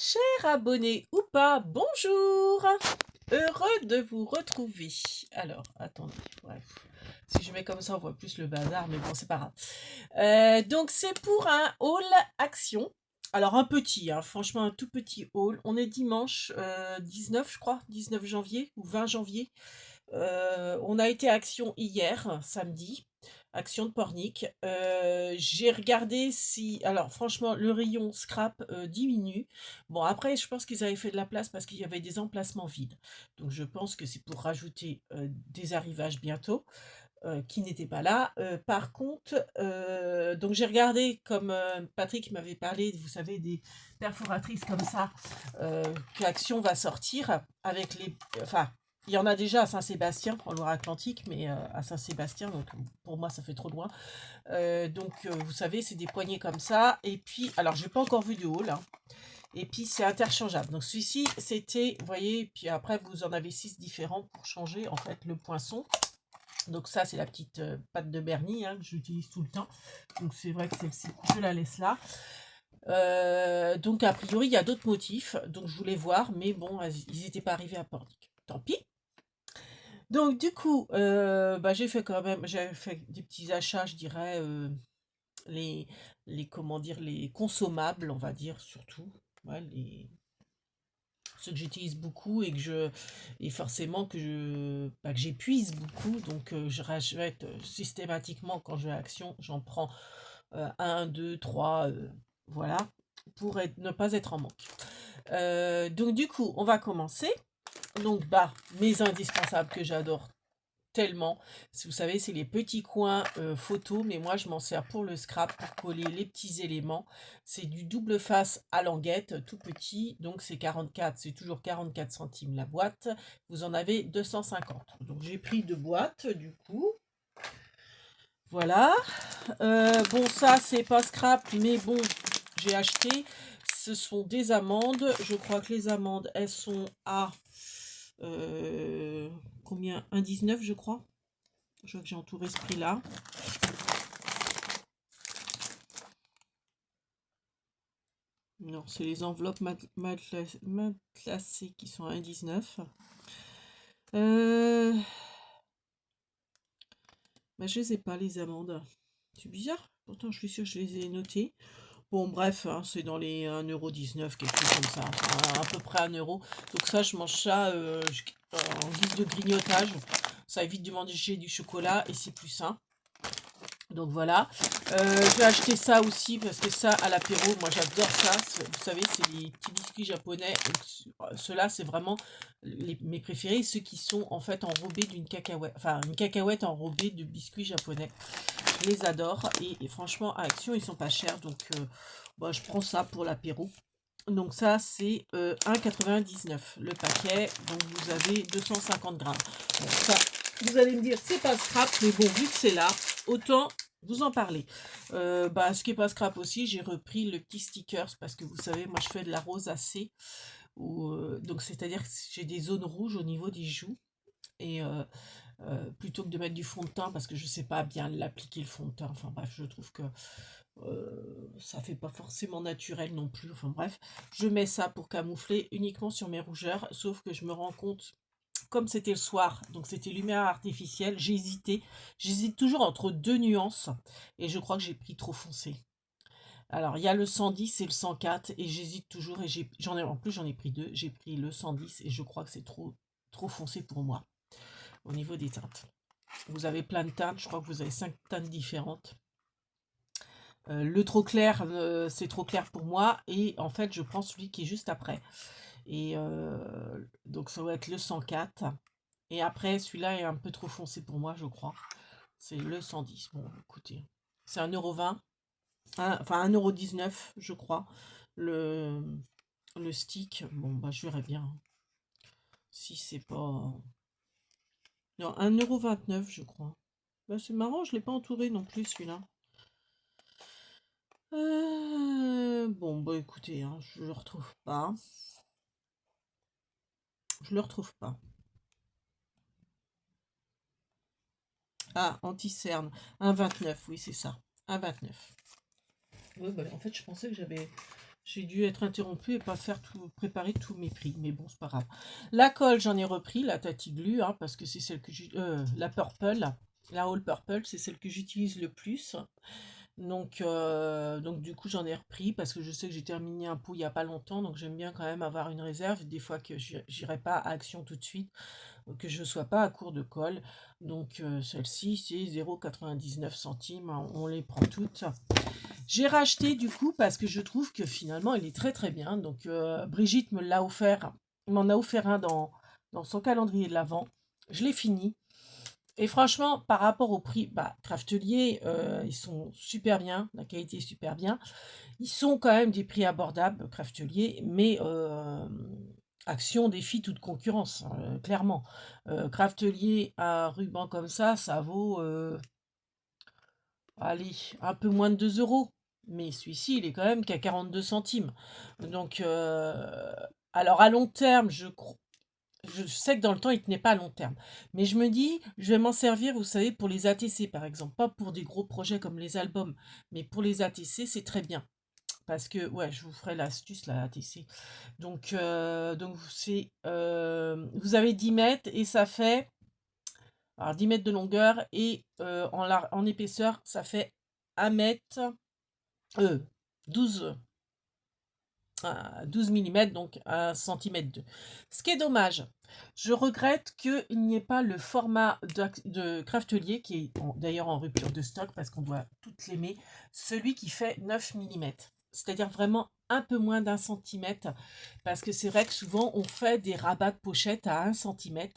Chers abonnés ou pas, bonjour! Heureux de vous retrouver. Alors, attendez, bref. Si je mets comme ça, on voit plus le bazar, mais bon, c'est pas grave. Donc, c'est pour un haul action. Alors, un petit, hein, franchement, un tout petit haul. On est dimanche 19, je crois, 19 janvier ou 20 janvier. On a été à Action hier, samedi, Action de Pornic. J'ai regardé si alors franchement le rayon scrap, diminue. Bon après je pense qu'ils avaient fait de la place parce qu'il y avait des emplacements vides. Donc je pense que c'est pour rajouter, des arrivages bientôt, qui n'étaient pas là. Par contre, donc j'ai regardé comme, Patrick m'avait parlé, vous savez des perforatrices comme ça, qu'Action va sortir avec les enfin il y en a déjà à Saint-Sébastien, en Loire-Atlantique, mais à Saint-Sébastien, donc pour moi, ça fait trop loin. Vous savez, c'est des poignées comme ça. Et puis, alors, j'ai pas encore vu de haul, hein. Et puis, c'est interchangeable. Donc, celui-ci, c'était, vous voyez, puis après, vous en avez 6 différents pour changer, en fait, le poinçon. Donc, ça, c'est la petite pâte de Bernie, hein, que j'utilise tout le temps. Donc, c'est vrai que celle-ci, je la laisse là. Donc, a priori, il y a d'autres motifs. Donc, je voulais voir, mais bon, ils n'étaient pas arrivés à Pornic. Tant pis. Donc du coup, j'avais fait des petits achats, je dirais, les comment dire? Les consommables, on va dire surtout. Ouais, les ceux que j'utilise beaucoup et forcément que j'épuise beaucoup donc je rachète, systématiquement quand je vais à Action, j'en prends, 1, 2, 3, voilà, pour ne pas être en manque. Donc du coup, on va commencer. Donc mes indispensables que j'adore tellement. Vous savez, c'est les petits coins photos, mais moi je m'en sers pour le scrap, pour coller les petits éléments. C'est du double face à languette, tout petit, donc c'est toujours 44 centimes la boîte. Vous en avez 250. Donc j'ai pris 2 boîtes du coup. Voilà. Bon, ça c'est pas scrap, mais bon, j'ai acheté. Ce sont des amandes. Je crois que les amandes, elles sont à combien? 1,19 je crois. Je vois que j'ai entouré ce prix-là. Non, c'est les enveloppes matelassées qui sont à 1,19. Euh... Je les ai pas, les amandes. C'est bizarre. Pourtant, je suis sûre que je les ai notées. Bon, bref, hein, c'est dans les 1,19 €, quelque chose comme ça. Enfin, à peu près 1 €. Donc ça, je mange ça en guise de grignotage. Ça évite de manger du chocolat et c'est plus sain. Donc voilà. Je vais acheter ça aussi parce que ça, à l'apéro, moi j'adore ça. Vous savez, c'est les petits biscuits japonais. Ceux-là, c'est vraiment mes préférés. Ceux qui sont en fait enrobés d'une cacahuète. Enfin, une cacahuète enrobée de biscuits japonais. Je les adore. Et franchement, à Action, ils sont pas chers. Donc, je prends ça pour l'apéro. Donc ça, c'est 1,99 € le paquet. Donc vous avez 250 grammes. Bon, ça, vous allez me dire, c'est pas scrap, mais bon, vu que c'est là, autant vous en parler. Ce qui est pas scrap aussi, j'ai repris le petit stickers parce que vous savez, moi je fais de la rosacée. Donc c'est-à-dire que j'ai des zones rouges au niveau des joues. Et plutôt que de mettre du fond de teint, parce que je sais pas bien l'appliquer le fond de teint. Enfin bref, je trouve que ça fait pas forcément naturel non plus. Enfin bref, je mets ça pour camoufler uniquement sur mes rougeurs, sauf que je me rends compte, comme c'était le soir, donc c'était lumière artificielle, j'hésite toujours entre 2 nuances, et je crois que j'ai pris trop foncé. Alors il y a le 110 et le 104, et j'hésite toujours, et j'en ai pris 2, j'ai pris le 110, et je crois que c'est trop foncé pour moi, au niveau des teintes. Vous avez plein de teintes, je crois que vous avez 5 teintes différentes. Le trop clair, c'est trop clair pour moi. Et en fait, je prends celui qui est juste après. Et donc, ça va être le 104. Et après, celui-là est un peu trop foncé pour moi, je crois. C'est le 110. Bon, écoutez, c'est 1,20 €. Enfin, 1,19 €, je crois. Le, le stick. Bon, je verrai bien. Si c'est pas. Non, 1,29 €, je crois. C'est marrant, je ne l'ai pas entouré non plus, celui-là. Écoutez, hein, je le retrouve pas. Je le retrouve pas. Ah, anti-cerne. 1,29, oui, c'est ça. 1,29. Oui, en fait, je pensais que J'ai dû être interrompue et pas faire préparer tous mes prix. Mais bon, c'est pas grave. La colle, j'en ai repris, la Tati Glue, hein, parce que c'est celle que la Purple, la All Purple, c'est celle que j'utilise le plus. Donc du coup, j'en ai repris parce que je sais que j'ai terminé un pot il n'y a pas longtemps. Donc j'aime bien quand même avoir une réserve. Des fois que j'irai pas à Action tout de suite, que je ne sois pas à court de colle. Donc celle-ci, c'est 0,99 centimes. On les prend toutes. J'ai racheté du coup parce que je trouve que finalement elle est très très bien. Donc Brigitte me l'a offert, m'en a offert un dans son calendrier de l'Avent. Je l'ai fini. Et franchement, par rapport au prix, bah, Craftelier, ils sont super bien, la qualité est super bien. Ils sont quand même des prix abordables, Craftelier, mais Action défie toute concurrence, clairement. Craftelier, un ruban comme ça vaut, allez, un peu moins de 2 euros. Mais celui-ci, il est quand même qu'à 42 centimes. Donc, alors à long terme, je sais que dans le temps, il tenait pas à long terme. Mais je me dis, je vais m'en servir, vous savez, pour les ATC, par exemple. Pas pour des gros projets comme les albums, mais pour les ATC, c'est très bien. Parce que, ouais, je vous ferai l'astuce, la ATC. Donc vous avez 10 mètres et ça fait, alors 10 mètres de longueur et en épaisseur, ça fait 1 mètre, 12, 12 mm, donc 1 cm 2. Ce qui est dommage, je regrette qu'il n'y ait pas le format de Craftelier, qui est d'ailleurs en rupture de stock, parce qu'on doit toutes l'aimer, celui qui fait 9 mm. C'est-à-dire vraiment un peu moins d'un centimètre, parce que c'est vrai que souvent on fait des rabats de pochette à 1 cm,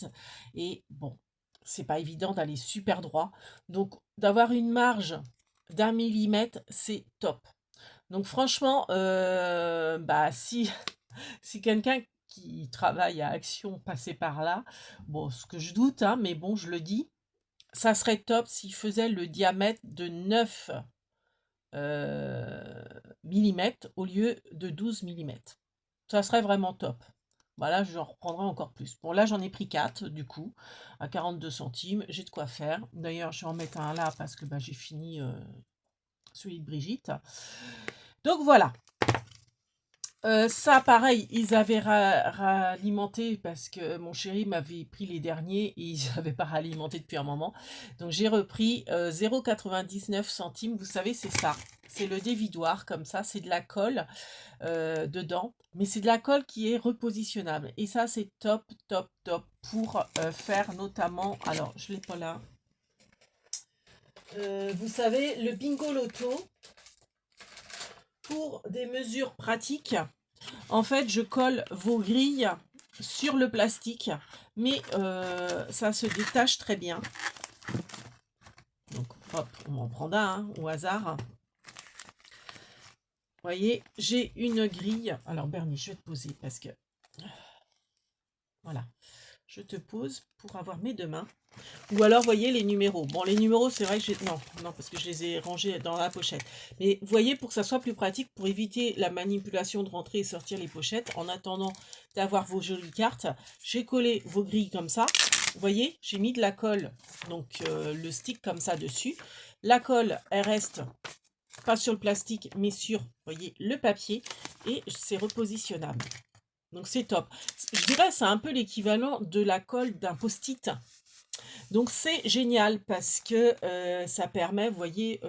et bon, c'est pas évident d'aller super droit. Donc d'avoir une marge d'1 millimètre, c'est top. Donc franchement, bah si si quelqu'un qui travaille à Action passait par là, bon, ce que je doute, hein, mais bon, je le dis, ça serait top s'il faisait le diamètre de 9 millimètres au lieu de 12 millimètres. Ça serait vraiment top. Voilà, je reprendrai encore plus. Bon, là, j'en ai pris 4, du coup, à 42 centimes. J'ai de quoi faire. D'ailleurs, je vais en mettre un là parce que bah, j'ai fini celui de Brigitte. Donc voilà. Ça, pareil, ils avaient ralimenté parce que mon chéri m'avait pris les derniers et ils n'avaient pas ralimenté depuis un moment. Donc j'ai repris 0,99 centimes. Vous savez, c'est ça. C'est le dévidoir comme ça. C'est de la colle dedans. Mais c'est de la colle qui est repositionnable. Et ça, c'est top, top, top pour faire notamment... Alors, je ne l'ai pas là. Vous savez, le bingo loto. Pour des mesures pratiques, en fait, je colle vos grilles sur le plastique, mais ça se détache très bien. Donc, hop, on en prend un hein, au hasard. Vous voyez, j'ai une grille. Alors, Bernie, je vais te poser parce que... Voilà. Je te pose pour avoir mes deux mains. Ou alors, voyez les numéros. Bon, les numéros, c'est vrai que j'ai... Non, non, parce que je les ai rangés dans la pochette. Mais voyez, pour que ça soit plus pratique, pour éviter la manipulation de rentrer et sortir les pochettes, en attendant d'avoir vos jolies cartes, j'ai collé vos grilles comme ça. Vous voyez, j'ai mis de la colle, donc le stick comme ça dessus. La colle, elle reste pas sur le plastique, mais sur, voyez, le papier. Et c'est repositionnable. Donc c'est top. Je dirais c'est un peu l'équivalent de la colle d'un post-it. Donc c'est génial parce que ça permet, vous voyez,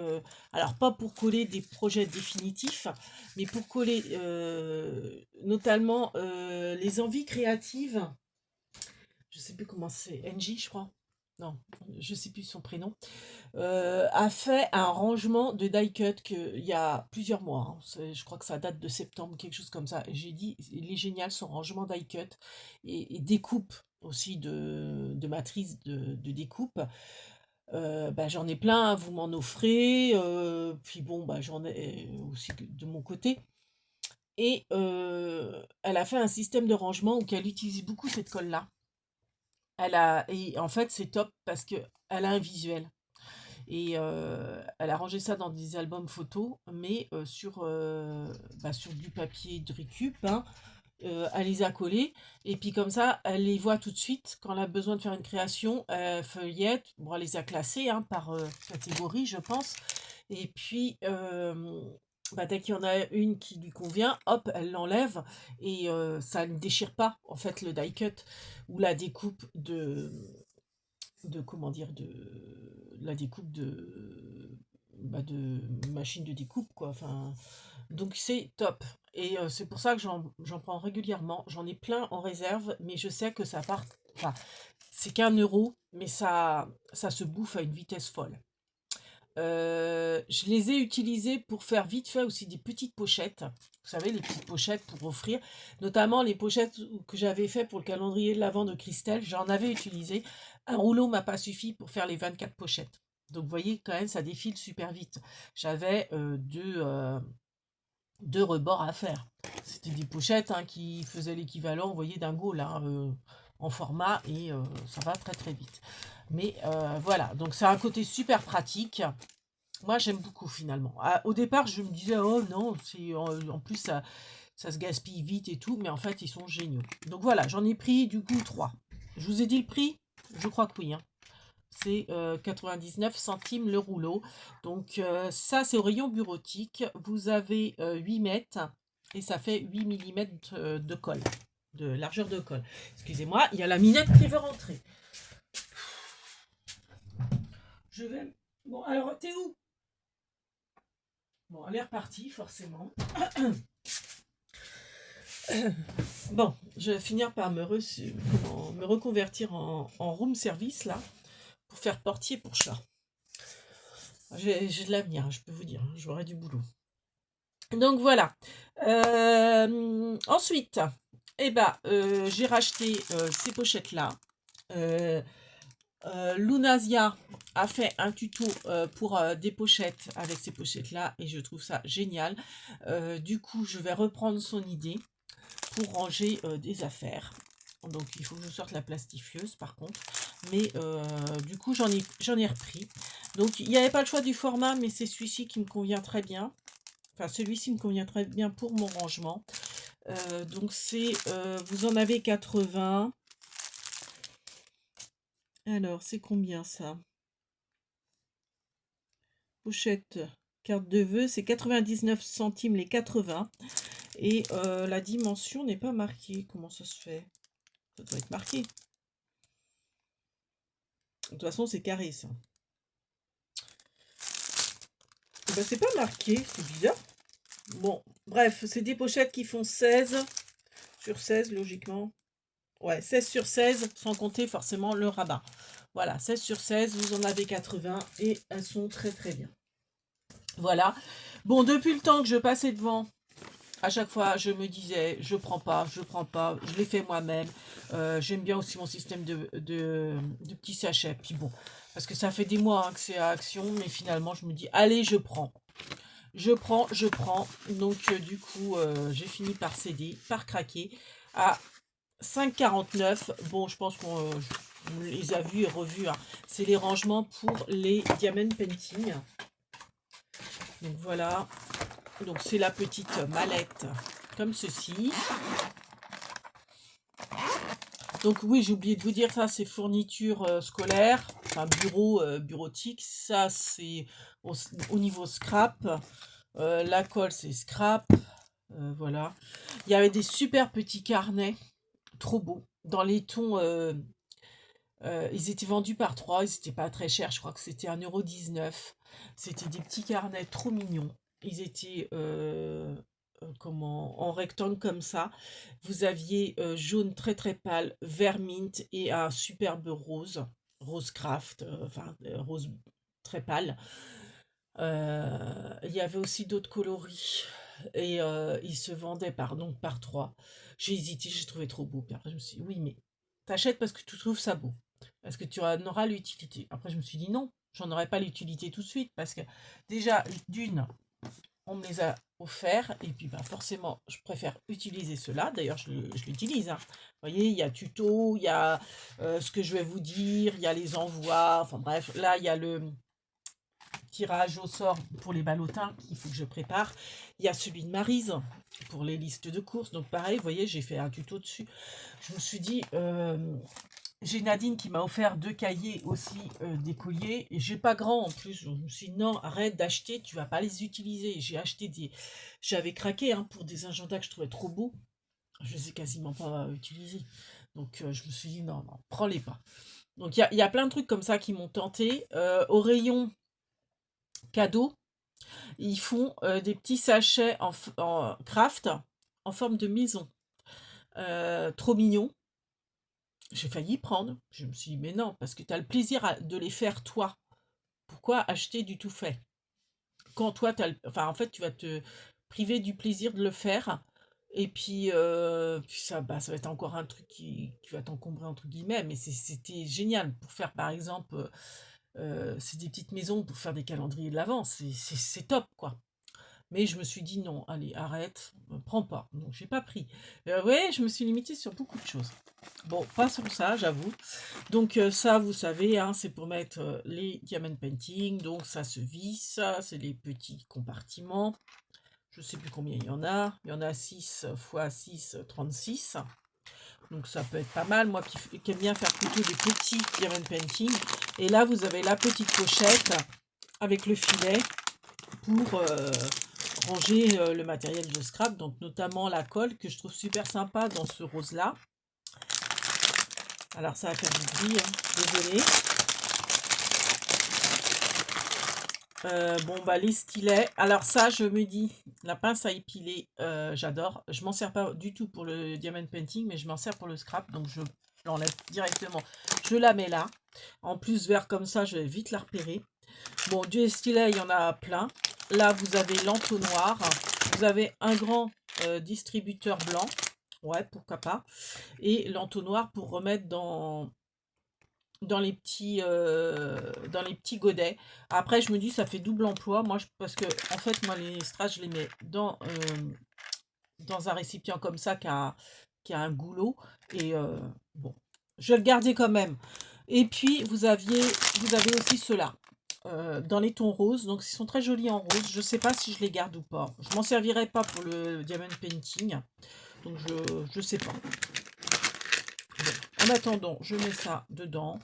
alors pas pour coller des projets définitifs, mais pour coller notamment les envies créatives. Je sais plus comment c'est, NJ je crois. Non, je sais plus son prénom. A fait un rangement de die cut il y a plusieurs mois. Hein. Je crois que ça date de septembre, quelque chose comme ça. Et j'ai dit, il est génial son rangement die cut et découpe aussi de matrice de découpe. Bah, j'en ai plein, vous m'en offrez. Puis bon, bah, j'en ai aussi de mon côté. Et elle a fait un système de rangement où elle utilise beaucoup cette colle-là. Et en fait, c'est top parce que elle a un visuel. Et elle a rangé ça dans des albums photos, mais sur du papier de récup, hein, elle les a collés, et puis comme ça, elle les voit tout de suite. Quand elle a besoin de faire une création, feuillette, bon, elle les a classés hein, par catégorie, je pense. Et puis, bah, dès qu'il y en a une qui lui convient, hop, elle l'enlève et ça ne déchire pas, en fait, le die cut ou la découpe de comment dire, de la découpe de machine de découpe, quoi. Enfin, donc c'est top. Et c'est pour ça que j'en prends régulièrement. J'en ai plein en réserve, mais je sais que ça part. Enfin, c'est qu'1 €, mais ça se bouffe à une vitesse folle. Je les ai utilisés pour faire vite fait aussi des petites pochettes. Vous savez, les petites pochettes pour offrir. Notamment les pochettes que j'avais fait pour le calendrier de l'Avent de Christelle. J'en avais utilisé. Un rouleau m'a pas suffi pour faire les 24 pochettes. Donc vous voyez, quand même, ça défile super vite. J'avais deux rebords à faire. C'était des pochettes hein, qui faisaient l'équivalent, vous voyez, d'un Gaule là, en format et ça va très très vite. Mais voilà, donc c'est un côté super pratique. Moi, j'aime beaucoup finalement. Ah, au départ, je me disais, oh non, en plus ça se gaspille vite et tout, mais en fait, ils sont géniaux. Donc voilà, j'en ai pris du coup 3. Je vous ai dit le prix? Je crois que oui. Hein. C'est 99 centimes le rouleau. Donc ça, c'est au rayon bureautique. Vous avez 8 mètres et ça fait 8 millimètres de colle, de largeur de colle. Excusez-moi, il y a la minette qui veut rentrer. Je vais... Bon, alors, t'es où? Bon, elle est repartie, forcément. Bon, je vais finir par me reconvertir en room service, là, pour faire portier pour chat. J'ai de l'avenir, je peux vous dire, j'aurai du boulot. Donc voilà. Ensuite, eh ben, j'ai racheté ces pochettes-là. Lunasia a fait un tuto pour des pochettes avec ces pochettes-là et je trouve ça génial. Du coup, je vais reprendre son idée pour ranger des affaires. Donc, il faut que je sorte la plastifieuse par contre. Mais du coup, j'en ai repris. Donc, il n'y avait pas le choix du format, mais c'est celui-ci qui me convient très bien. Enfin, celui-ci me convient très bien pour mon rangement. Donc, vous en avez 80. Alors, c'est combien ça? Pochette, carte de vœux, c'est 99 centimes les 80. Et la dimension n'est pas marquée. Comment ça se fait? Ça doit être marqué. De toute façon, c'est carré, ça. Et ben, c'est pas marqué, c'est bizarre. Bon, bref, c'est des pochettes qui font 16 sur 16, logiquement. Ouais, 16 sur 16, sans compter forcément le rabat. Voilà, 16 sur 16, vous en avez 80 et elles sont très très bien. Voilà. Bon, depuis le temps que je passais devant, à chaque fois, je me disais, je prends pas, je l'ai fait moi-même. J'aime bien aussi mon système de petits sachets. Puis bon, parce que ça fait des mois hein, que c'est à Action, mais finalement, je me dis, allez, je prends. Je prends. Donc, du coup, j'ai fini par céder, par craquer à 5,49. Bon, je pense qu'on les a vus et revus. Hein. C'est les rangements pour les Diamond Painting. Donc, voilà. Donc, c'est la petite mallette comme ceci. Donc, oui, j'ai oublié de vous dire, ça, c'est fourniture scolaire, enfin, bureautique. Ça, c'est au niveau scrap. La colle, c'est scrap. Voilà. Il y avait des super petits carnets, trop beaux, dans les tons. Ils étaient vendus par 3, ils n'étaient pas très chers, je crois que c'était 1,19 €. C'était des petits carnets trop mignons. Ils étaient en rectangle comme ça. Vous aviez jaune très très pâle, vert mint et un superbe rose craft, rose très pâle. Il y avait aussi d'autres coloris et ils se vendaient par 3. J'ai hésité, j'ai trouvé trop beau. Puis après, je me suis dit, oui, mais t'achètes parce que tu trouves ça beau. Parce que tu en auras l'utilité. Après, je me suis dit, non, j'en aurais pas l'utilité tout de suite. Parce que déjà, d'une, on me les a offerts. Et puis, bah, forcément, je préfère utiliser ceux-là. D'ailleurs, je l'utilise. Hein. Vous voyez, il y a tuto, il y a ce que je vais vous dire, il y a les envois. Enfin bref, là, il y a le tirage au sort pour les ballotins qu'il faut que je prépare. Il y a celui de Maryse pour les listes de courses. Donc pareil, vous voyez, j'ai fait un tuto dessus. Je me suis dit, j'ai Nadine qui m'a offert 2 cahiers aussi, des colliers et j'ai pas grand en plus. Je me suis dit: «Non, arrête d'acheter, tu vas pas les utiliser». J'avais craqué, hein, pour des agendas que je trouvais trop beaux. Je les ai quasiment pas utilisés. Donc je me suis dit: «Non, non, prends-les pas». Donc il y a plein de trucs comme ça qui m'ont tenté. Au rayon cadeaux, ils font, des petits sachets en craft, en forme de maison. Trop mignon. J'ai failli prendre. Je me suis dit: «Mais non, parce que tu as le plaisir de les faire toi. Pourquoi acheter du tout fait? Quand toi, enfin, en fait, tu vas te priver du plaisir de le faire. Et puis ça, bah, ça va être encore un truc qui va t'encombrer, entre guillemets. Mais c'était génial pour faire, par exemple, c'est des petites maisons pour faire des calendriers de l'Avent. C'est top, quoi. Mais je me suis dit non, allez, arrête, prends pas. Donc j'ai pas pris. Ouais, je me suis limitée sur beaucoup de choses. Bon, pas sur ça, j'avoue. Donc ça, vous savez, hein, c'est pour mettre les diamond painting. Donc ça se visse, c'est les petits compartiments. Je sais plus combien il y en a. Il y en a 6 x 6, 36. Donc ça peut être pas mal. Moi qui aime bien faire plutôt des petits diamond painting. Et là, vous avez la petite pochette avec le filet pour ranger le matériel de scrap, donc notamment la colle que je trouve super sympa dans ce rose là. Alors ça va faire du gris, hein. Désolée. Bon bah les stylets, alors ça je me dis, la pince à épiler, j'adore. Je m'en sers pas du tout pour le diamond painting, mais je m'en sers pour le scrap, donc je l'enlève directement, je la mets là. En plus vert comme ça, je vais vite la repérer. Bon, du stylet, il y en a plein. Là, vous avez l'entonnoir. Vous avez un grand distributeur blanc. Ouais, pourquoi pas. Et l'entonnoir pour remettre dans les petits godets. Après, je me dis, ça fait double emploi. Moi, parce que, en fait, moi, les strass, je les mets dans un récipient comme ça qui a un goulot. Et bon, je vais le garder quand même. Et puis, vous avez aussi ceux-là. Dans les tons roses, donc ils sont très jolis en rose. Je sais pas si je les garde ou pas. Je m'en servirai pas pour le diamond painting, donc je sais pas. Bon, en attendant, je mets ça dedans.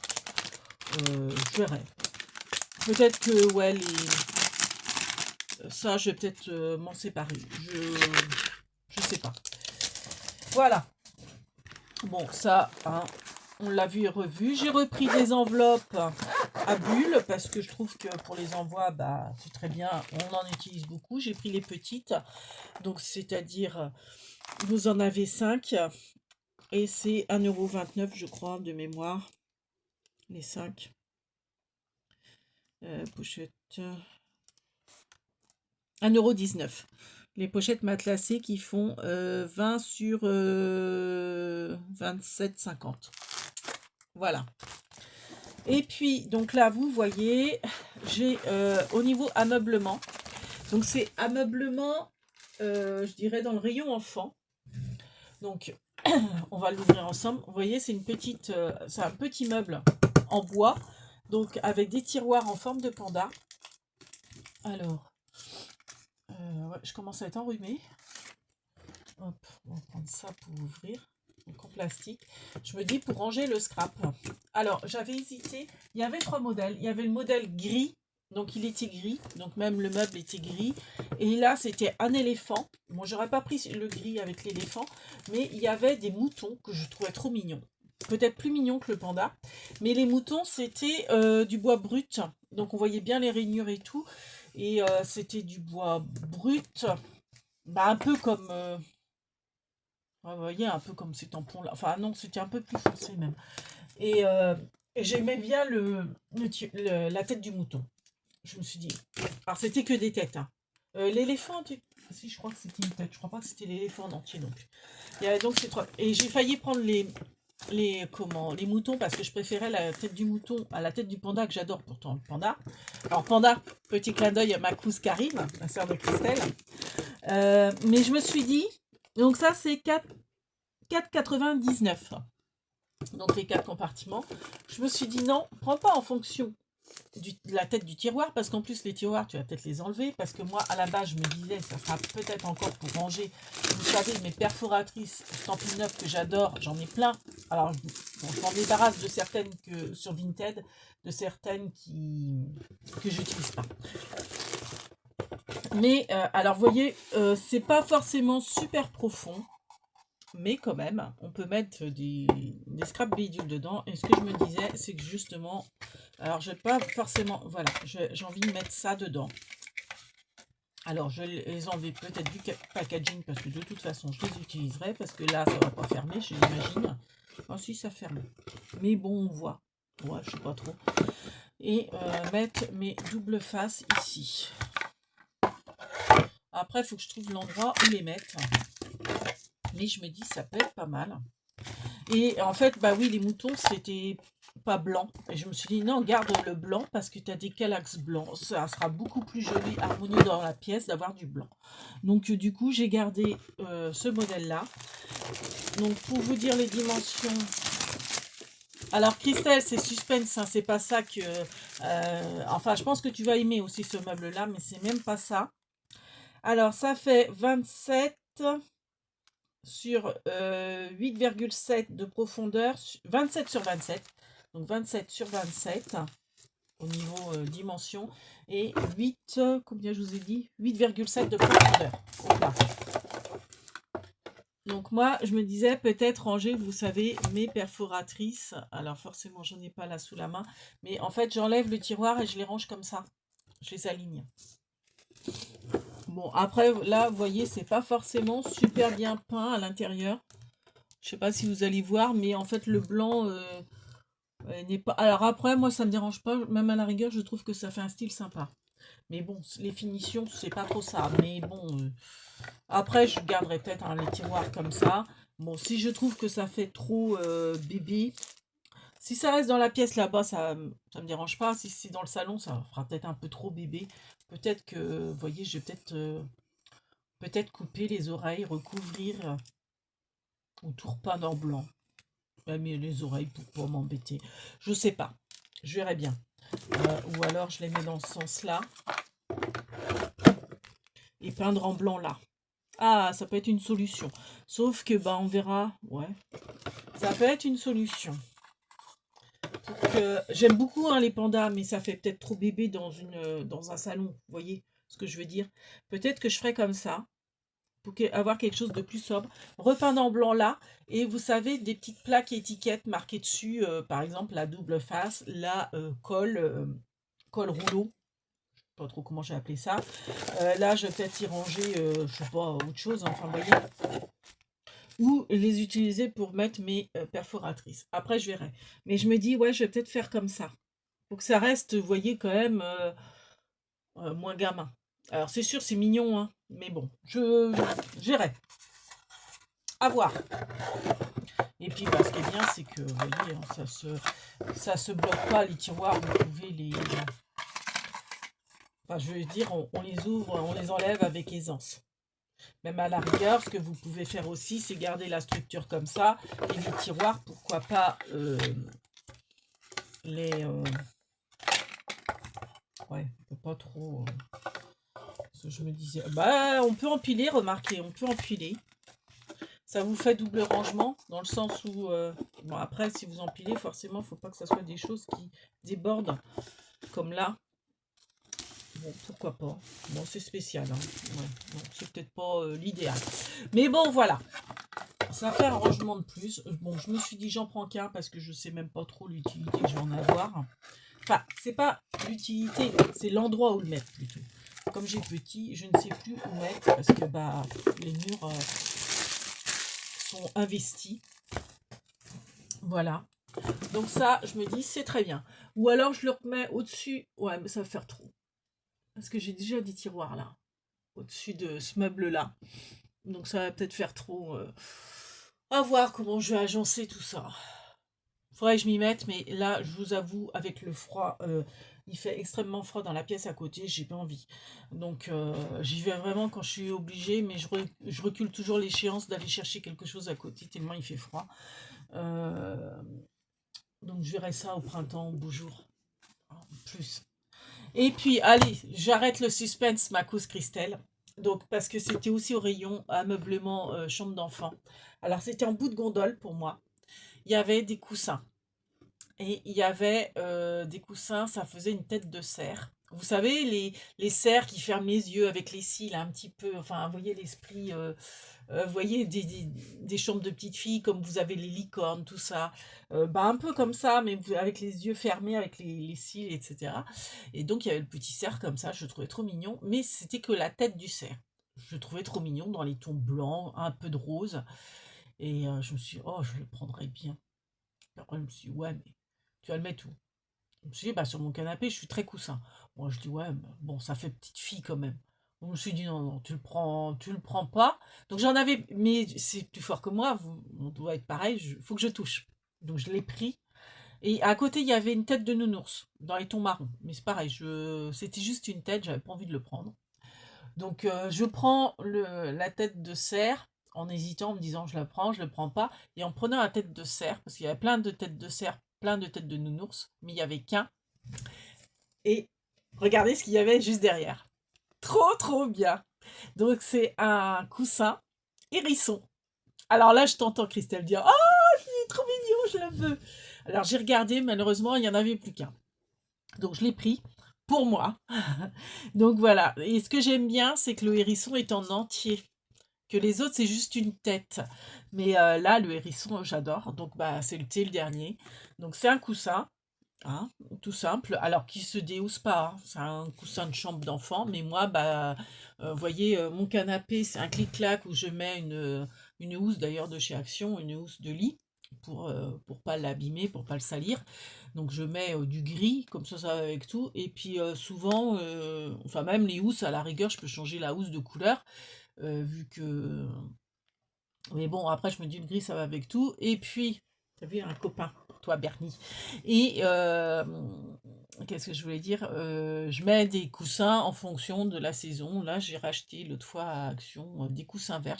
Je verrai. Peut-être que ouais, ça, je vais peut-être m'en séparer. Je sais pas. Voilà. Bon, ça, hein, on l'a vu et revu. J'ai repris des enveloppes à bulles parce que je trouve que pour les envois, bah, c'est très bien. On en utilise beaucoup. J'ai pris les petites. Donc, c'est-à-dire, vous en avez 5. Et c'est 1,29 €, je crois, de mémoire. Les 5. Pochette. 1,19 €. Les pochettes matelassées qui font 20 sur 27,50. Voilà. Et puis, donc là, vous voyez, j'ai au niveau ameublement. Donc, c'est ameublement, je dirais, dans le rayon enfant. Donc, on va l'ouvrir ensemble. Vous voyez, c'est c'est un petit meuble en bois. Donc, avec des tiroirs en forme de panda. Alors, ouais, je commence à être enrhumée. Hop, on va prendre ça pour ouvrir. Donc en plastique. Je me dis pour ranger le scrap. Alors, j'avais hésité. Il y avait 3 modèles. Il y avait le modèle gris. Donc, il était gris. Donc, même le meuble était gris. Et là, c'était un éléphant. Bon, j'aurais pas pris le gris avec l'éléphant. Mais il y avait des moutons que je trouvais trop mignons. Peut-être plus mignons que le panda. Mais les moutons, c'était du bois brut. Donc, on voyait bien les rainures et tout. Et c'était du bois brut. Bah, un peu comme... vous voyez, un peu comme ces tampons-là. Enfin, non, c'était un peu plus foncé même. Et j'aimais bien la tête du mouton. Je me suis dit. Alors, c'était que des têtes. Hein. L'éléphant, si, je crois que c'était une tête. Je crois pas que c'était l'éléphant en entier non plus. Il y avait donc ces 3. Et j'ai failli prendre les moutons parce que je préférais la tête du mouton à la tête du panda que j'adore pourtant le panda. Alors panda, petit clin d'œil à ma cousine Karim, la sœur de Christelle. Mais je me suis dit, donc ça c'est 4,99. Donc les 4 compartiments. Je me suis dit non, prends pas en fonction de la tête du tiroir, parce qu'en plus les tiroirs tu vas peut-être les enlever, parce que moi à la base je me disais ça sera peut-être encore pour ranger, vous savez, mes perforatrices Stampin' Up que j'adore, j'en ai plein. Alors bon, je m'en débarrasse de certaines que sur Vinted, de certaines que j'utilise pas. Mais alors vous voyez, c'est pas forcément super profond, mais quand même, on peut mettre des scrap bidules dedans. Et ce que je me disais, c'est que justement, alors je vais pas forcément, voilà, j'ai envie de mettre ça dedans. Alors je vais les enlever peut-être du packaging parce que de toute façon je les utiliserai, parce que là ça va pas fermer, j'imagine. Ah si, ça ferme, mais bon, on voit. Ouais, je sais pas trop. Et mettre mes doubles faces ici. Après, il faut que je trouve l'endroit où les mettre. Mais je me dis, ça peut être pas mal. Et en fait, bah oui, les moutons, c'était pas blanc. Et je me suis dit, non, garde le blanc parce que tu as des calax blancs. Ça sera beaucoup plus joli, harmonieux dans la pièce d'avoir du blanc. Donc, du coup, j'ai gardé ce modèle-là. Donc, pour vous dire les dimensions... Alors, Christelle, c'est suspense, hein, c'est pas ça que... enfin, je pense que tu vas aimer aussi ce meuble-là, mais c'est même pas ça. Alors, ça fait 27... sur 8,7 de profondeur, 27 sur 27, donc 27 sur 27 au niveau dimension, et 8, combien je vous ai dit, 8,7 de profondeur. Voilà. Donc moi, je me disais peut-être ranger, vous savez, mes perforatrices. Alors forcément, j'en ai pas là sous la main, mais en fait, j'enlève le tiroir et je les range comme ça. Je les aligne. Bon, après, là, vous voyez, c'est pas forcément super bien peint à l'intérieur. Je sais pas si vous allez voir, mais en fait, le blanc n'est pas... Alors après, moi, ça me dérange pas. Même à la rigueur, je trouve que ça fait un style sympa. Mais bon, les finitions, c'est pas trop ça. Mais bon, après, je garderai peut-être les tiroirs comme ça. Bon, si je trouve que ça fait trop bébé, si ça reste dans la pièce là-bas, ça me dérange pas. Si c'est dans le salon, ça fera peut-être un peu trop bébé. Peut-être que, vous voyez, je vais peut-être couper les oreilles, recouvrir ou tout repeindre en blanc. Mais les oreilles pour pas m'embêter. Je sais pas. Je verrai bien. Ou alors je les mets dans ce sens-là. Et peindre en blanc là. Ah, ça peut être une solution. Sauf que, bah, on verra. Ouais. Ça peut être une solution. J'aime beaucoup hein, les pandas, mais ça fait peut-être trop bébé dans un salon. Vous voyez ce que je veux dire? Peut-être que je ferai comme ça. Pour avoir quelque chose de plus sobre. Repeindre en blanc là. Et vous savez, des petites plaques étiquettes marquées dessus. Par exemple, la double face, la colle rouleau. Je sais pas trop comment j'ai appelé ça. Là, je vais peut-être y ranger, je sais pas, autre chose. Enfin, vous voyez. Ou les utiliser pour mettre mes perforatrices. Après, je verrai. Mais je me dis, ouais, je vais peut-être faire comme ça. Pour que ça reste, vous voyez, quand même moins gamin. Alors, c'est sûr, c'est mignon, hein. Mais bon, je j'irai. À voir. Et puis, bah, ce qui est bien, c'est que, vous voyez, hein, ça se bloque pas, les tiroirs, vous pouvez les... Enfin, je veux dire, on les ouvre, on les enlève avec aisance. Même à la rigueur, ce que vous pouvez faire aussi, c'est garder la structure comme ça. Et les tiroirs, pourquoi pas les... ouais, on peut pas trop... parce que je me disais... Bah, on peut empiler, remarquez, on peut empiler. Ça vous fait double rangement, dans le sens où... bon, après, si vous empilez, forcément, il ne faut pas que ça soit des choses qui débordent, comme là. Bon, pourquoi pas. Bon, c'est spécial. Hein. Ouais, bon, c'est peut-être pas l'idéal. Mais bon, voilà. Ça fait un rangement de plus. Bon, je me suis dit, j'en prends qu'un parce que je sais même pas trop l'utilité que je vais en avoir. Enfin, c'est pas l'utilité, c'est l'endroit où le mettre plutôt. Comme j'ai petit, je ne sais plus où mettre parce que bah, les murs sont investis. Voilà. Donc ça, je me dis, c'est très bien. Ou alors, je le remets au-dessus. Ouais, mais ça va faire trop. Parce que j'ai déjà des tiroirs là, au-dessus de ce meuble-là. Donc ça va peut-être faire trop. À voir comment je vais agencer tout ça. Faudrait que je m'y mette, mais là, je vous avoue, avec le froid, il fait extrêmement froid dans la pièce à côté, j'ai pas envie. Donc j'y vais vraiment quand je suis obligée, mais je recule toujours l'échéance d'aller chercher quelque chose à côté, tellement il fait froid. Donc je verrai ça au printemps, au beau jour. plus. Et puis, allez, j'arrête le suspense, ma cause Christelle. Donc, parce que c'était aussi au rayon ameublement chambre d'enfant. Alors, c'était en bout de gondole pour moi. Il y avait des coussins. Et il y avait des coussins, ça faisait une tête de cerf. Vous savez, les cerfs qui ferment les yeux avec les cils un petit peu, enfin, vous voyez l'esprit, vous voyez des chambres de petites filles, comme vous avez les licornes, tout ça. Bah, un peu comme ça, mais avec les yeux fermés, avec les cils, etc. Et donc, il y avait le petit cerf comme ça, je le trouvais trop mignon, mais c'était que la tête du cerf. Je le trouvais trop mignon dans les tons blancs, un peu de rose. Et je me suis dit, oh, je le prendrais bien. Après, je me suis dit, ouais, mais tu vas le mettre où? Je me suis dit, bah, sur mon canapé, je suis très coussin. Moi, je dis, ouais, mais bon, ça fait petite fille quand même. Donc, je me suis dit, non, non, tu le prends pas. Donc, j'en avais, mais c'est plus fort que moi, on doit être pareil, il faut que je touche. Donc, je l'ai pris. Et à côté, il y avait une tête de nounours dans les tons marrons. Mais c'est pareil, c'était juste une tête, j'avais pas envie de le prendre. Donc, je prends la tête de cerf en hésitant, en me disant, je la prends, je le prends pas. Et en prenant la tête de cerf, parce qu'il y avait plein de têtes de cerf, plein de têtes de nounours, mais il y avait qu'un. Et regardez ce qu'il y avait juste derrière. Trop, trop bien. Donc, c'est un coussin hérisson. Alors là, je t'entends Christelle dire, oh, il est trop mignon, je le veux. Alors, j'ai regardé, malheureusement, il n'y en avait plus qu'un. Donc, je l'ai pris pour moi. Donc, voilà. Et ce que j'aime bien, c'est que le hérisson est en entier. Que les autres, c'est juste une tête. Mais là, le hérisson, j'adore. Donc, bah, c'est le dernier. Donc, c'est un coussin. Hein, tout simple, alors qui se déhousse pas, hein. C'est un coussin de chambre d'enfant, mais moi, bah, vous voyez, mon canapé, c'est un clic-clac où je mets une housse d'ailleurs de chez Action, une housse de lit, pour pas l'abîmer, pour pas le salir. Donc je mets du gris, comme ça va avec tout. Et puis souvent, enfin même les housses, à la rigueur, je peux changer la housse de couleur, vu que... Mais bon, après, je me dis, le gris, ça va avec tout. Et puis, t'as vu, un copain, toi, Bernie. Et qu'est-ce que je voulais dire? Je mets des coussins en fonction de la saison. Là, j'ai racheté l'autre fois à Action des coussins verts.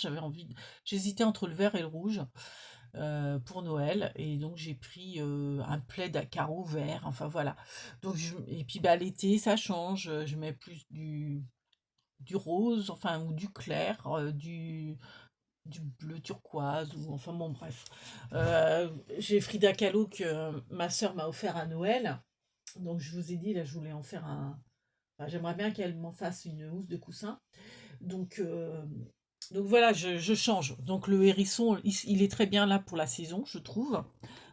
J'hésitais entre le vert et le rouge pour Noël. Et donc, j'ai pris un plaid à carreaux vert. Enfin, voilà. Donc, et puis, bah, l'été, ça change. Je mets plus du rose, enfin, ou du clair, du bleu turquoise, ou enfin bon, bref. J'ai Frida Kahlo que ma sœur m'a offert à Noël. Donc je vous ai dit, là, je voulais en faire enfin, j'aimerais bien qu'elle m'en fasse une housse de coussin. Donc, donc voilà, je change. Donc le hérisson, il est très bien là pour la saison, je trouve.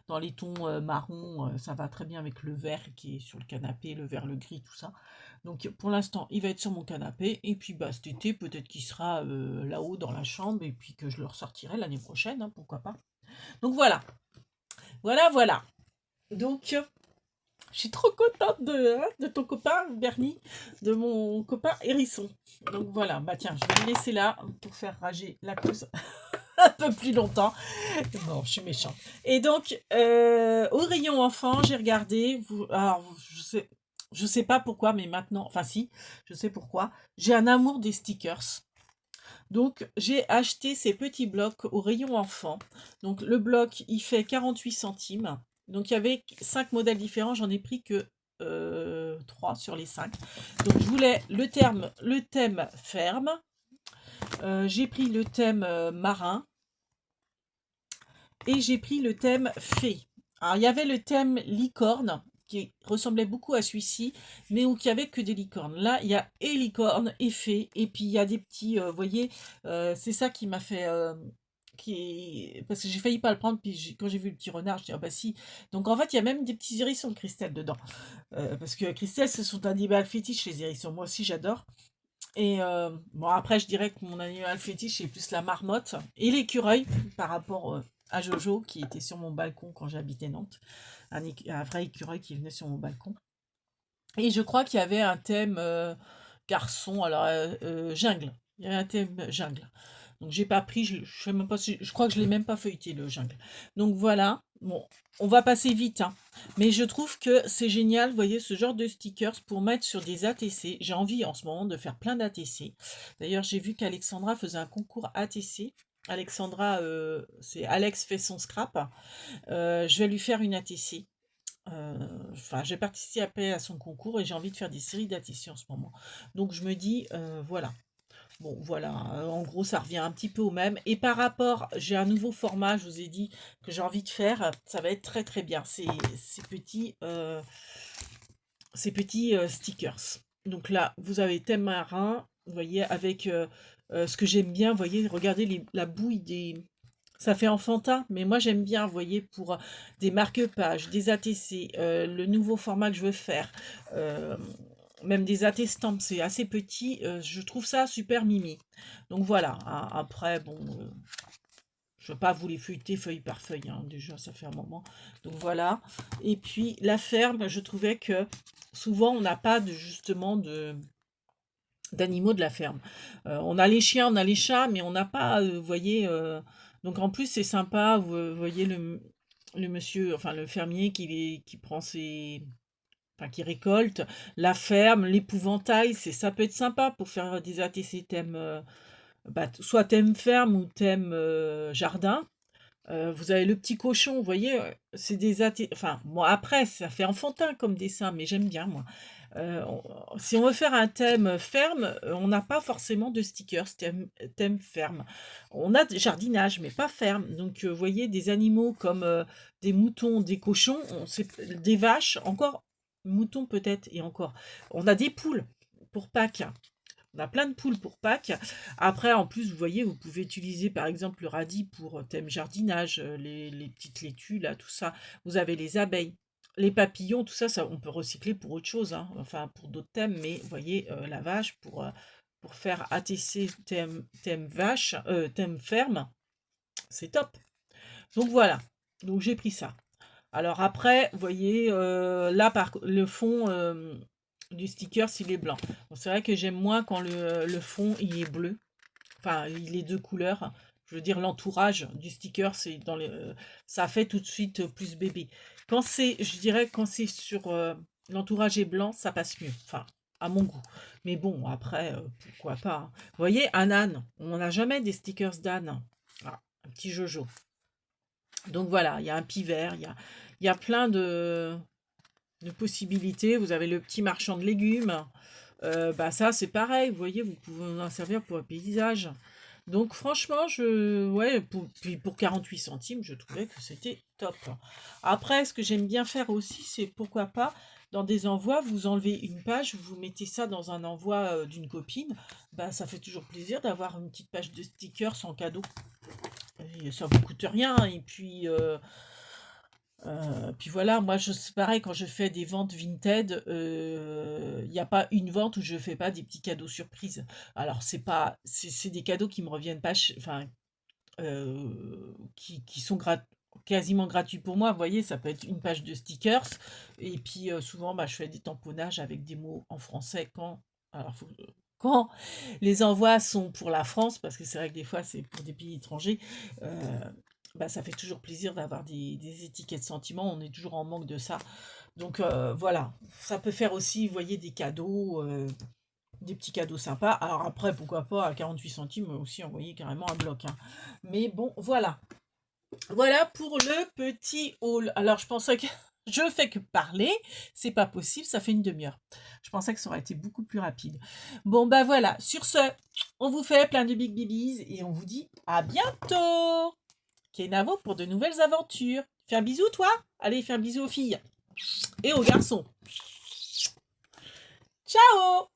Dans les tons marron, ça va très bien avec le vert qui est sur le canapé, le vert, le gris, tout ça. Donc pour l'instant, il va être sur mon canapé. Et puis bah, cet été, peut-être qu'il sera là-haut dans la chambre et puis que je le ressortirai l'année prochaine, hein, pourquoi pas. Donc voilà, voilà, voilà. Donc je suis trop contente de ton copain Bernie, de mon copain Hérisson. Donc voilà, bah tiens, je vais le laisser là pour faire rager la cause un peu plus longtemps. Non, je suis méchante. Et donc, au rayon enfant, j'ai regardé. Alors, je sais pas pourquoi, mais maintenant, enfin si, je sais pourquoi. J'ai un amour des stickers. Donc, j'ai acheté ces petits blocs au rayon enfant. Donc, le bloc, il fait 48 centimes. Donc, il y avait 5 modèles différents. J'en ai pris que 3 sur les 5. Donc, je voulais le thème ferme. J'ai pris le thème marin. Et j'ai pris le thème fée. Alors, il y avait le thème licorne, qui ressemblait beaucoup à celui-ci, mais où il n'y avait que des licornes. Là, il y a et licorne et fée, et puis il y a des petits, vous voyez, c'est ça qui m'a fait... Parce que j'ai failli pas le prendre, puis quand j'ai vu le petit renard, je dis, ah bah si. Donc en fait, il y a même des petits hérissons de Christelle dedans. Parce que Christelle, c'est son animal fétiche, les hérissons. Moi aussi, j'adore. Et bon, après, je dirais que mon animal fétiche, c'est plus la marmotte et l'écureuil par rapport à Jojo qui était sur mon balcon quand j'habitais Nantes. Un vrai écureuil qui venait sur mon balcon. Et je crois qu'il y avait un thème garçon, alors jungle. Il y avait un thème jungle. Donc j'ai pas pris, je sais même pas si, je crois que je l'ai même pas feuilleté le jungle. Donc voilà, bon, on va passer vite, hein. Mais je trouve que c'est génial, vous voyez, ce genre de stickers pour mettre sur des ATC. J'ai envie en ce moment de faire plein d'ATC. D'ailleurs, j'ai vu qu'Alexandra faisait un concours ATC. Alexandra, c'est Alex fait son scrap. Je vais lui faire une ATC. Enfin, j'ai participé à son concours et j'ai envie de faire des séries d'adhésion en ce moment. Donc je me dis, voilà. Bon, voilà, en gros, ça revient un petit peu au même. Et par rapport, j'ai un nouveau format, je vous ai dit, que j'ai envie de faire. Ça va être très très bien. Ces petits stickers. Donc là, vous avez thème marin, vous voyez, avec ce que j'aime bien, vous voyez, regardez la bouille des... Ça fait enfantin, mais moi j'aime bien, vous voyez, pour des marque-pages, des ATC, le nouveau format que je veux faire, euh, même des AT-stamps, c'est assez petit, je trouve ça super mimi. Donc voilà, après, bon, je ne vais pas vous les feuilleter feuille par feuille, hein, déjà ça fait un moment. Donc voilà. Et puis la ferme, je trouvais que souvent on n'a pas justement d'animaux de la ferme. On a les chiens, on a les chats, mais on n'a pas, vous voyez. Donc en plus c'est sympa, vous voyez le monsieur, enfin le fermier qui prend ses, enfin qui récolte, la ferme, l'épouvantail, ça peut être sympa pour faire des ATC thème, soit thème ferme ou thème jardin. Vous avez le petit cochon, vous voyez, c'est des enfin, moi après, ça fait enfantin comme dessin, mais j'aime bien, moi. Si on veut faire un thème ferme, on n'a pas forcément de stickers thème ferme. On a des jardinage, mais pas ferme. Donc, vous voyez, des animaux comme des moutons, des cochons, des vaches, encore moutons peut-être, et encore. On a des poules pour Pâques. On a plein de poules pour Pâques. Après, en plus, vous voyez, vous pouvez utiliser par exemple le radis pour thème jardinage, les petites laitues, là, tout ça. Vous avez les abeilles, les papillons, tout ça, on peut recycler pour autre chose, hein, enfin pour d'autres thèmes, mais vous voyez, la vache pour faire ATC thème vache, thème ferme, c'est top. Donc voilà, donc j'ai pris ça. Alors après, vous voyez, là, le fond du sticker, il est blanc. Bon, c'est vrai que j'aime moins quand le fond, il est bleu. Enfin, il est deux couleurs. Je veux dire, l'entourage du sticker, ça fait tout de suite plus bébé. Je dirais, quand c'est sur l'entourage est blanc, ça passe mieux. Enfin, à mon goût. Mais bon, après, pourquoi pas, hein. Vous voyez, un âne. On n'a jamais des stickers d'âne. Ah, un petit Jojo. Donc voilà, il y a un pivert, il y a plein de possibilités. Vous avez le petit marchand de légumes. Bah ça, c'est pareil. Vous voyez, vous pouvez en servir pour un paysage. Donc franchement, ouais, puis pour 48 centimes, je trouvais que c'était top. Après, ce que j'aime bien faire aussi, c'est pourquoi pas, dans des envois, vous enlevez une page, vous mettez ça dans un envoi d'une copine. Bah, ça fait toujours plaisir d'avoir une petite page de stickers en cadeau. Et ça vous coûte rien. Et puis voilà, moi, c'est pareil, quand je fais des ventes Vinted, il n'y a pas une vente où je ne fais pas des petits cadeaux surprises. Alors, c'est des cadeaux qui me reviennent pas, enfin, qui sont quasiment gratuits pour moi. Vous voyez, ça peut être une page de stickers. Et puis, souvent, bah, je fais des tamponnages avec des mots en français alors, quand les envois sont pour la France, parce que c'est vrai que des fois, c'est pour des pays étrangers, euh, bah, ça fait toujours plaisir d'avoir des étiquettes sentiments. On est toujours en manque de ça. Donc, voilà. Ça peut faire aussi, vous voyez, des petits cadeaux sympas. Alors après, pourquoi pas, à 48 centimes aussi, envoyer carrément un bloc, hein. Mais bon, voilà. Voilà pour le petit haul. Alors, je pensais que je fais que parler. C'est pas possible, ça fait une demi-heure. Je pensais que ça aurait été beaucoup plus rapide. Bon, bah voilà. Sur ce, on vous fait plein de big babies et on vous dit à bientôt. Kenavo pour de nouvelles aventures. Fais un bisou, toi? Allez, fais un bisou aux filles et aux garçons. Ciao!